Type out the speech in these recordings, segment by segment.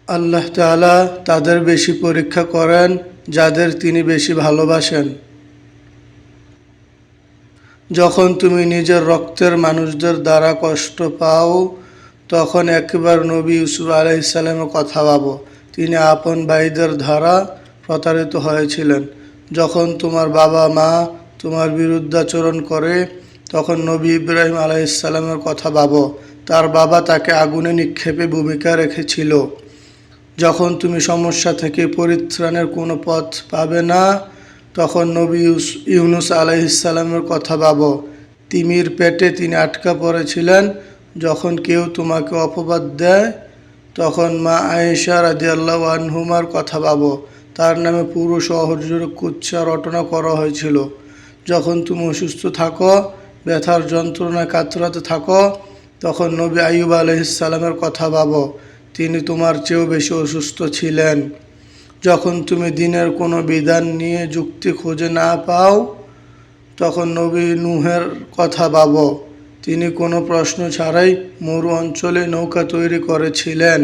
আল্লাহ তাআলা তাদের বেশি পরীক্ষা করেন যাদের তিনি বেশি ভালোবাসেন। যখন তুমি নিজের রক্তের মানুষদের দ্বারা কষ্ট পাও, তখন একবার নবী ইউসুফ আলাইহিস সালামের কথা ভাবো। তিনি আপন ভাইদের দ্বারা প্রতারিত হয়েছিলেন। যখন তোমার বাবা মা তোমার বিরুদ্ধাচরণ করে, তখন নবী ইব্রাহিম আলাইহিস সালামের কথা ভাবো। তার বাবা তাকে আগুনে নিক্ষেপে ভূমিকা রেখেছিল। যখন তুমি সমস্যা থেকে পরিত্রাণের কোনো পথ পাবে না, তখন নবী ইউনুস আলাইহিস সালামের কথা ভাবো। তিমির পেটে তিনি আটকা পড়েছিলেন। যখন কেউ তোমাকে অপবাদ দেয়, তখন মা আয়েশা রাদিয়াল্লাহু আনহুমার কথা ভাবো। তার নামে পুরো শহর জুড়ে কুৎসা রটনা করা হয়েছিল। যখন তুমি অসুস্থ থাকো, ব্যথার যন্ত্রণায় কাতরাতে থাকো, তখন নবী আইয়ুব আলাইহিস সালামের কথা ভাবো। তিনি তোমার চেয়েও বেশি অসুস্থ ছিলেন। যখন তুমি দিনের কোনো বিধান নিয়ে যুক্তি খুঁজে না পাও, তখন নবী নূহের কথা ভাবো। তিনি কোনো প্রশ্ন ছাড়াই মরু অঞ্চলে নৌকা তৈরি করেছিলেন।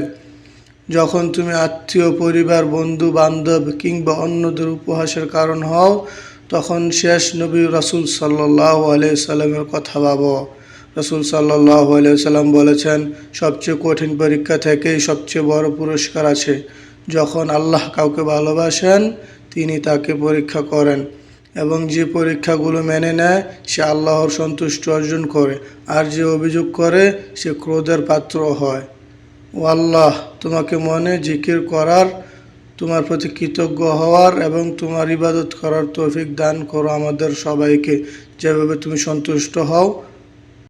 যখন তুমি আত্মীয়, পরিবার, বন্ধু বান্ধব কিংবা অন্যদের উপহাসের কারণ হও, তখন শেষ নবী রাসূল সাল্লাল্লাহু আলাইহি সাল্লামের কথা ভাবো। রাসূল সাল্লাল্লাহু আলাইহি সাল্লাম বলেছেন, সবচেয়ে কঠিন পরীক্ষা থেকেই সবচেয়ে বড় পুরস্কার আছে। যখন আল্লাহ কাউকে ভালোবাসেন, তিনি তাকে পরীক্ষা করেন, এবং যে পরীক্ষাগুলো মেনে নেয় সে আল্লাহর সন্তুষ্টি অর্জন করে, আর যে অভিযোগ করে সে ক্রোধের পাত্র হয়। ও আল্লাহ, তোমাকে মনে জিকির করার, তোমার প্রতি কৃতজ্ঞ হওয়ার এবং তোমার ইবাদত করার তৌফিক দান করো আমাদের সবাইকে, যেভাবে তুমি সন্তুষ্ট হও।